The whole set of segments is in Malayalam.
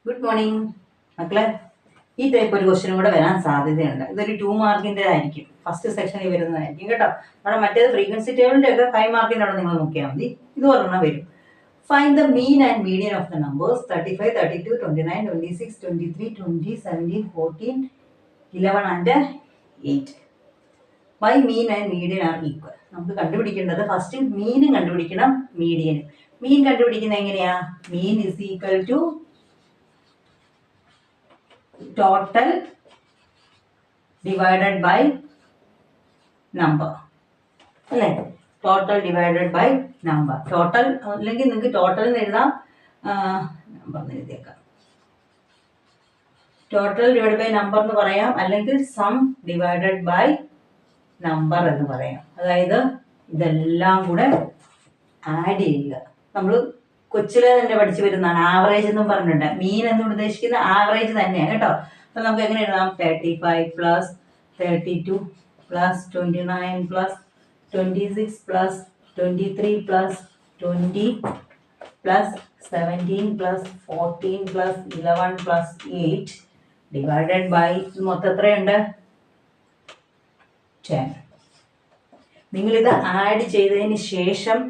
ഗുഡ് മോർണിംഗ് മക്കളെ. ഈ ടൈപ്പ് ഒരു ക്വസ്റ്റ്യനും കൂടെ വരാൻ സാധ്യതയുണ്ട്. ഇതൊരു 2 മാർക്കിൻ്റെ ആയിരിക്കും, ഫസ്റ്റ് സെക്ഷനിൽ വരുന്നതായിരിക്കും കേട്ടോ. നമ്മുടെ മറ്റേത് ഫ്രീക്വൻസി ടേബിളിൻ്റെ ഒക്കെ 5 മാർക്കിൻ്റെ അവിടെ നിങ്ങൾ നോക്കിയാൽ മതി. ഇത് ഒരെണ്ണം വരും. Find the mean and median of the numbers 35, 32, 29, 26, 23, 20, 17, 14, 11 and 8. Why mean and median are equal. നമുക്ക് കണ്ടുപിടിക്കേണ്ടത് ഫസ്റ്റ് മീനും കണ്ടുപിടിക്കണം, മീഡിയനും. മീൻ കണ്ടുപിടിക്കുന്നത് എങ്ങനെയാ? Mean is equal to total divided by number അല്ലേ? Total divided by number. Total അല്ലെങ്കിൽ നിങ്ങൾക്ക് ടോട്ടൽ എന്ന് എഴുതാം, നമ്പർ എന്ന് എഴുതിയേക്കാം. ടോട്ടൽ ഡിവൈഡ് ബൈ നമ്പർ എന്ന് പറയാം, അല്ലെങ്കിൽ സം ഡിവൈഡഡ് ബൈ നമ്പർ എന്ന് പറയാം. അതായത് ഇതെല്ലാം കൂടെ ആഡ് ചെയ്യുക. നമ്മൾ കൊച്ചിലെ തന്നെ പഠിച്ചു വരുന്നതാണ് ആവറേജ് എന്നും പറഞ്ഞിട്ടുണ്ട്. മീൻ എന്നുകൊണ്ട് ഉദ്ദേശിക്കുന്ന ആവറേജ് തന്നെയാണ് കേട്ടോ. അപ്പൊ നമുക്ക് എങ്ങനെ എഴുതാം? 35 plus 32 plus 29 plus 26 plus 23 plus 20 plus 17 plus 14 plus 11 plus 8 divided by മൊത്തം എത്രയുണ്ട്? 10. നിങ്ങളിത് ആഡ് ചെയ്തതിന് ശേഷം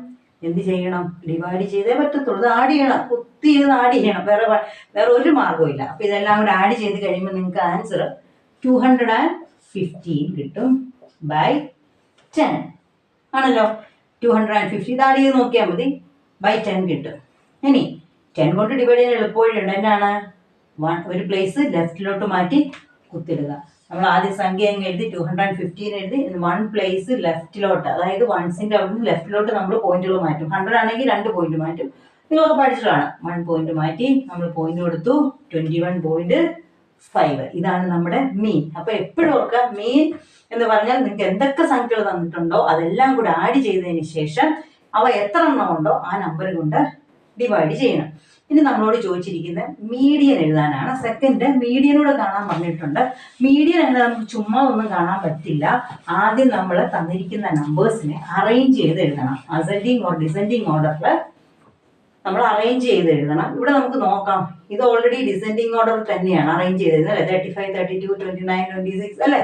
എന്ത് ചെയ്യണം? ഡിവൈഡ് ചെയ്തേ പറ്റത്തുള്ളൂ. ഇത് ആഡ് ചെയ്യണം, കുത്തി ചെയ്ത് ആഡ് ചെയ്യണം. വേറെ ഒരു മാർഗവും ഇല്ല. അപ്പം ഇതെല്ലാം കൂടെ ആഡ് ചെയ്ത് കഴിയുമ്പോൾ നിങ്ങൾക്ക് ആൻസർ 215 കിട്ടും ബൈ 10 ആണല്ലോ. 250 ഇത് ആഡ് ചെയ്ത് നോക്കിയാൽ മതി, ബൈ 10 കിട്ടും. ഇനി 10 കൊണ്ട് ഡിവൈഡ് ചെയ്യാൻ എളുപ്പവഴിയുണ്ട്. എന്നാണ്? ഒരു പ്ലേസ് ലെഫ്റ്റിലോട്ട് മാറ്റി കുത്തിടുക. നമ്മൾ ആദ്യം സംഖ്യ അങ്ങ് എഴുതി 215 എഴുതി, 1 പ്ലേസ് ലെഫ്റ്റിലോട്ട്, അതായത് വൺസിന്റെ അവിടെ നിന്ന് ലെഫ്റ്റിലോട്ട് നമ്മൾ പോയിന്റുകൾ മാറ്റും. 100 ആണെങ്കിൽ 2 പോയിന്റ് മാറ്റും. നിങ്ങളൊക്കെ പഠിച്ചിട്ടാണ്. 1 പോയിന്റ് മാറ്റി നമ്മൾ പോയിന്റ് കൊടുത്തു, 21.5. ഇതാണ് നമ്മുടെ മീൻ. അപ്പൊ എപ്പോഴും ഓർക്കുക, മീൻ എന്ന് പറഞ്ഞാൽ നിങ്ങൾക്ക് എന്തൊക്കെ സംഖ്യകൾ തന്നിട്ടുണ്ടോ അതെല്ലാം കൂടെ ആഡ് ചെയ്തതിന് ശേഷം അവ എത്ര എണ്ണം ഉണ്ടോ ആ നമ്പർ കൊണ്ട് ഡിവൈഡ് ചെയ്യണം. ഇനി നമ്മളോട് ചോദിച്ചിരിക്കുന്നത് മീഡിയൻ എഴുതാനാണ്. സെക്കൻഡ് മീഡിയനൂടെ കാണാൻ പറഞ്ഞിട്ടുണ്ട്. മീഡിയൻ എന്താ? നമുക്ക് ചുമ്മാ ഒന്നും കാണാൻ പറ്റില്ല. ആദ്യം നമ്മൾ തന്നിരിക്കുന്ന നമ്പേഴ്സിനെ അറേഞ്ച് ചെയ്ത് എഴുതണം. അസെൻഡിങ് ഓർ ഡിസെൻഡിങ് ഓർഡറിൽ നമ്മൾ അറേഞ്ച് ചെയ്ത് എഴുതണം. ഇവിടെ നമുക്ക് നോക്കാം, ഇത് ഓൾറെഡി ഡിസെൻഡിങ് ഓർഡർ തന്നെയാണ് അറേഞ്ച് ചെയ്തിരുന്നത് അല്ലേ? 35, 32, 29, 26 അല്ലേ?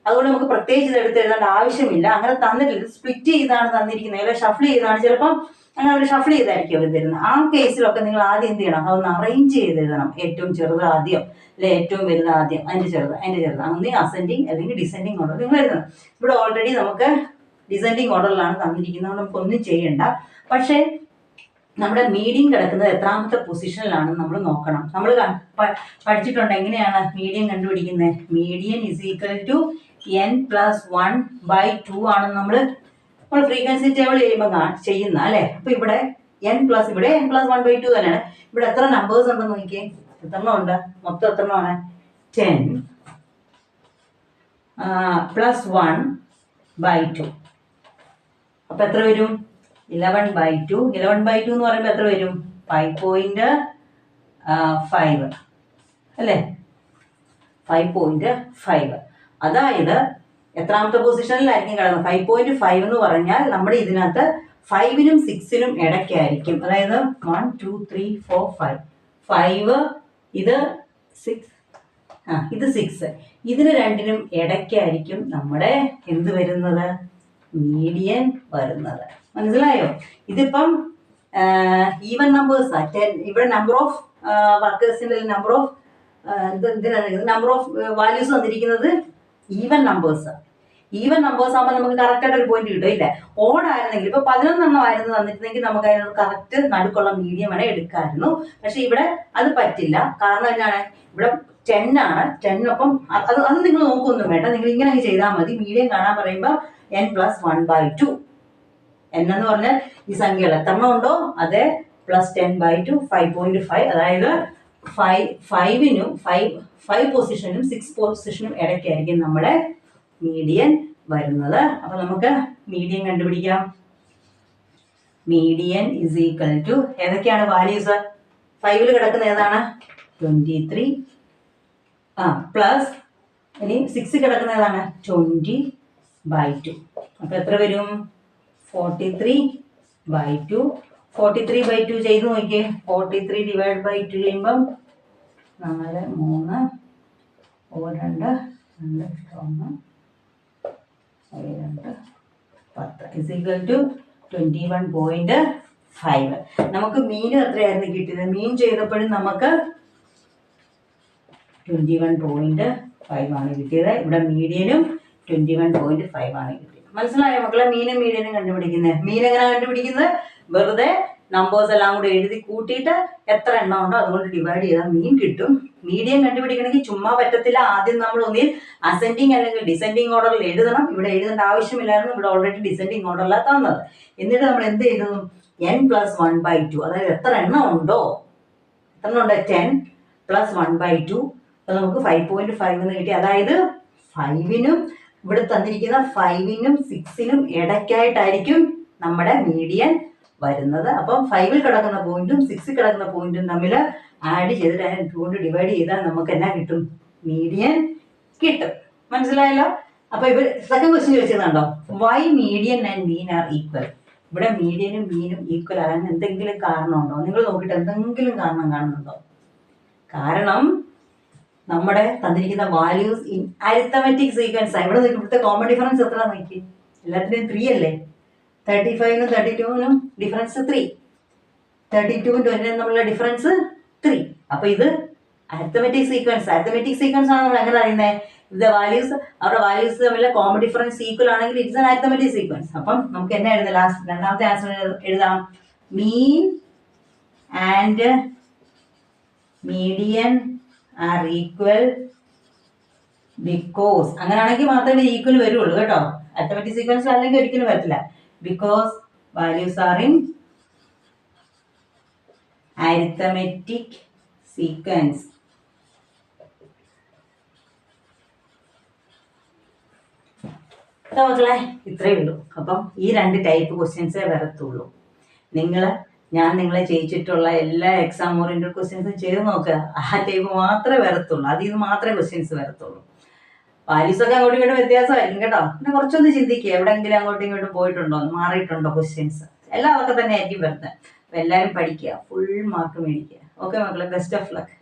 അതുകൊണ്ട് നമുക്ക് പ്രത്യേകിച്ച് ഇത് എടുത്ത് എഴുതേണ്ട ആവശ്യമില്ല. അങ്ങനെ തന്നിട്ടില്ല, സ്പ്ലിറ്റ് ചെയ്താണ് തന്നിരിക്കുന്നത്, അല്ലെങ്കിൽ ഷഫിൾ ചെയ്താണ്. ചിലപ്പം അങ്ങനെ ഒരു ഷഫിൾ ചെയ്തായിരിക്കും അവർ തരുന്നത്. ആ കേസിലൊക്കെ നിങ്ങൾ ആദ്യം എന്ത് ചെയ്യണം? അതൊന്ന് അറേഞ്ച് ചെയ്ത് എഴുതണം. ഏറ്റവും ചെറുത് ആദ്യം, അല്ലെ ഏറ്റവും വലുത് ആദ്യം, അതിന്റെ ചെറുത് അങ്ങനെ അസെൻഡിങ് അല്ലെങ്കിൽ ഡിസെൻഡിങ് ഓർഡർ നിങ്ങൾ എഴുതണം. ഇവിടെ ഓൾറെഡി നമുക്ക് ഡിസെൻഡിങ് ഓർഡറിലാണ് തന്നിരിക്കുന്നത്, നമുക്കൊന്നും ചെയ്യണ്ട. പക്ഷേ നമ്മുടെ മീഡിയൻ കിടക്കുന്നത് എത്രാമത്തെ പൊസിഷനിലാണെന്ന് നമ്മൾ നോക്കണം. നമ്മൾ പഠിച്ചിട്ടുണ്ട് എങ്ങനെയാണ് മീഡിയൻ കണ്ടുപിടിക്കുന്നത്. Median is equal to n+1/2 ആണ് നമ്മൾ ഫ്രീക്വൻസി ടേബിൾ ചെയ്യുമ്പോൾ ചെയ്യുന്ന അല്ലേ? അപ്പൊ ഇവിടെ ഇവിടെ n+1/2 തന്നെയാണ്. ഇവിടെ എത്ര നമ്പേഴ്സ് ഉണ്ടെന്ന് നോക്കിയേ. എത്രണ്ണം ഉണ്ട്? മൊത്തം എത്രണ്ണമാണ്? 10 + 1/2. അപ്പൊ എത്ര വരും? 11/2. 11/2 എന്ന് പറയുമ്പോൾ എത്ര വരും? 5.5 അല്ലേ? 5.5. അതായത് എത്രാമത്തെ പൊസിഷനിലായിരിക്കും കിടക്കുന്നത്? 5.5 എന്ന് പറഞ്ഞാൽ നമ്മുടെ ഇതിനകത്ത് 5നും 6നും ഇടയ്ക്കായിരിക്കും. അതായത് 1, 2, 3, 4, 5. 5 ഇത് 6, ഇത് 6. ഇതിന് രണ്ടിനും ഇടയ്ക്കായിരിക്കും നമ്മുടെ എന്ത് വരുന്നത്? മീഡിയൻ വരുന്നത്. മനസ്സിലായോ? ഇതിപ്പം ഈവൻ നമ്പേഴ്സ്. ഇവിടെ നമ്പർ ഓഫ് വർക്കേഴ്സിന്റെ നമ്പർ ഓഫ് വാല്യൂസ് വന്നിരിക്കുന്നത് ഈവൻ നമ്പേഴ്സ്. ഈവൻ നമ്പേഴ്സ് ആകുമ്പോൾ നമുക്ക് കറക്റ്റ് ആയിട്ട് ഒരു പോയിന്റ് കിട്ടും ഇല്ലേ? ഓഡ് ആയിരുന്നെങ്കിൽ ഇപ്പൊ 11 ആയിരുന്നു തന്നിട്ടുണ്ടെങ്കിൽ നമുക്ക് അതിനോട് കറക്റ്റ് നടുക്കുള്ള മീഡിയം വേണേ എടുക്കാമായിരുന്നു. പക്ഷെ ഇവിടെ അത് പറ്റില്ല. കാരണം എന്താണ്? ഇവിടെ 10 ആണ്. 10 ഒപ്പം അത് നിങ്ങൾ നോക്കൊന്നും വേണ്ട, നിങ്ങൾ ഇങ്ങനെ ചെയ്താൽ മതി. മീഡിയം കാണാൻ പറയുമ്പോൾ n+1/2. n എന്ന് പറഞ്ഞാൽ ഈ സംഖ്യകൾ എത്രണ്ണം ഉണ്ടോ അതേ +10/2 5.5. അതായത് 5നും 5 പൊസിഷനും 6 പൊസിഷനും ഇടയ്ക്കായിരിക്കും നമ്മുടെ മീഡിയൻ വരുന്നത്. അപ്പൊ നമുക്ക് മീഡിയൻ കണ്ടുപിടിക്കാം. മീഡിയൻ ഇസ് ഈക്വൽ ടു ഏതൊക്കെയാണ് വാല്യൂസ്? 5ൽ കിടക്കുന്ന ഏതാണ്? 23. പ്ലസ് ഇനി 6 കിടക്കുന്ന ഏതാണ്? 20/2. അപ്പൊ എത്ര വരും? 43/2. 43/2 ചെയ്ത് നോക്കിയേ. 43 ÷ 2 ചെയ്യുമ്പം 4 3 2 2 1 2 10 is equal to 21.5. നമുക്ക് മീൻ എത്രയായിരുന്നു കിട്ടിയത്? മീൻ ചെയ്തപ്പോഴും നമുക്ക് 21.5 ആണ് കിട്ടിയത്. ഇവിടെ മീഡിയനും 21.5 ആണ് കിട്ടിയത്. മനസ്സിലായോ മക്കളെ? മീനും മീഡിയനും കണ്ടുപിടിക്കുന്നത്. മീൻ എങ്ങനെ കണ്ടുപിടിക്കുന്നത്? വെറുതെ നമ്പേഴ്സ് എല്ലാം കൂടെ എഴുതി കൂട്ടിയിട്ട് എത്ര എണ്ണം ഉണ്ടോ അതുകൊണ്ട് ഡിവൈഡ് ചെയ്താൽ മീൻ കിട്ടും. മീഡിയം കണ്ടുപിടിക്കണമെങ്കിൽ ചുമ്മാ പറ്റത്തില്ല. ആദ്യം നമ്മൾ ഒന്നിൽ അസെൻഡിങ് അല്ലെങ്കിൽ ഡിസെൻഡിങ് ഓർഡറിൽ എഴുതണം. ഇവിടെ എഴുതേണ്ട ആവശ്യമില്ലായിരുന്നു. ഇവിടെ ഓൾറെഡി ഡിസെൻഡിങ് ഓർഡറിലാണ് തന്നത്. എന്നിട്ട് നമ്മൾ എന്ത് എഴുതും? n+1/2. അതായത് എത്ര എണ്ണം ഉണ്ടോ, എത്ര എണ്ണം ഉണ്ട്? 10 + 1/2. അപ്പോൾ നമുക്ക് 5.5 എന്ന് കിട്ടി. അതായത് 5നും ഇവിടെ തന്നിരിക്കുന്ന 5നും 6നും ഇടയ്ക്കായിട്ടായിരിക്കും നമ്മുടെ മീഡിയൻ വരുന്നത്. അപ്പം 5ൽ കിടക്കുന്ന പോയിന്റും 6ൽ കിടക്കുന്ന പോയിന്റും തമ്മിൽ ആഡ് ചെയ്തിട്ട് അതിനെ 2 കൊണ്ട് ഡിവൈഡ് ചെയ്താൽ നമുക്ക് എന്നാ കിട്ടും? മീഡിയൻ കിട്ടും. മനസ്സിലായല്ലോ? അപ്പൊ ഇവർ സെക്കൻഡ് ക്വസ്റ്റ്യൻ ചോദിച്ചതുണ്ടോ? Why median and mean are equal? ഇവിടെ മീഡിയനും മീനും ഈക്വൽ ആകാൻ എന്തെങ്കിലും കാരണമുണ്ടോ? നിങ്ങൾ നോക്കിയിട്ട് എന്തെങ്കിലും കാരണം കാണുന്നുണ്ടോ? കാരണം നമ്മുടെ തന്നിരിക്കുന്ന വാല്യൂസ് ഇൻ അരിത്തമെറ്റിക് സീക്വൻസ്. ഇവിടെ ഇവിടുത്തെ കോമൺ ഡിഫറൻസ് എത്ര നോക്കി? എല്ലാത്തിനും 3 അല്ലേ? 35നും 32നും ഡിഫറൻസ് 3. 32നും 20നും തമ്മിലുള്ള ഡിഫറൻസ് 3. അപ്പൊ ഇത് അരിത്തമെറ്റിക് സീക്വൻസ്. അരിത്തമെറ്റിക് സീക്വൻസ് ആണ് നമ്മൾ എങ്ങനെ അറിയുന്നത്? ഇത് വാല്യൂസ്, അവരുടെ വാല്യൂസ് തമ്മിൽ കോമൺ ഡിഫറൻസ് ഈക്വൽ ആണെങ്കിൽ ഇറ്റ്സ് ആൻ അരിത്തമെറ്റിക് സീക്വൻസ്. അപ്പം നമുക്ക് എന്നാ എഴുതാം? ലാസ്റ്റ് രണ്ടാമത്തെ ആൻസർ എഴുതാം. Mean and median are equal because. അങ്ങനെയാണെങ്കിൽ മാത്രമേ ഈക്വൽ വരുള്ളൂ കേട്ടോ. അരിത്തമെറ്റിക് സീക്വൻസ് അല്ലെങ്കിൽ ഒരിക്കലും വരത്തില്ല. Because values are in arithmetic sequence. മക്കളെ ഇത്രയേ ഉള്ളൂ. അപ്പം ഈ 2 ടൈപ്പ് ക്വസ്റ്റ്യൻസേ വരത്തുള്ളൂ. ഞാൻ നിങ്ങളെ ചെയ്യിച്ചിട്ടുള്ള എല്ലാ എക്സാം ഓറിയന്റഡ് ക്വസ്റ്റ്യൻസും ചെയ്ത് നോക്കുക. ആ ടൈപ്പ് മാത്രമേ വരത്തുള്ളൂ. അതിൽ നിന്ന് മാത്രമേ ക്വസ്റ്റ്യൻസ് വരത്തുള്ളൂ. വാല്യൂസൊക്കെ അങ്ങോട്ടും ഇങ്ങോട്ടും വ്യത്യാസമായിരിക്കും കേട്ടോ. പിന്നെ കുറച്ചൊന്ന് ചിന്തിക്കുക, എവിടെയെങ്കിലും അങ്ങോട്ടും ഇങ്ങോട്ടും പോയിട്ടുണ്ടോ, മാറിയിട്ടുണ്ടോ ക്വസ്റ്റ്യൻസ്. എല്ലാം അതൊക്കെ തന്നെ ആയിരിക്കും വരുന്നത്. അപ്പം എല്ലാവരും പഠിക്കുക, ഫുൾ മാർക്ക് മേടിക്കുക. ഓക്കെ മക്കളെ, ബെസ്റ്റ് ഓഫ് ലക്ക്.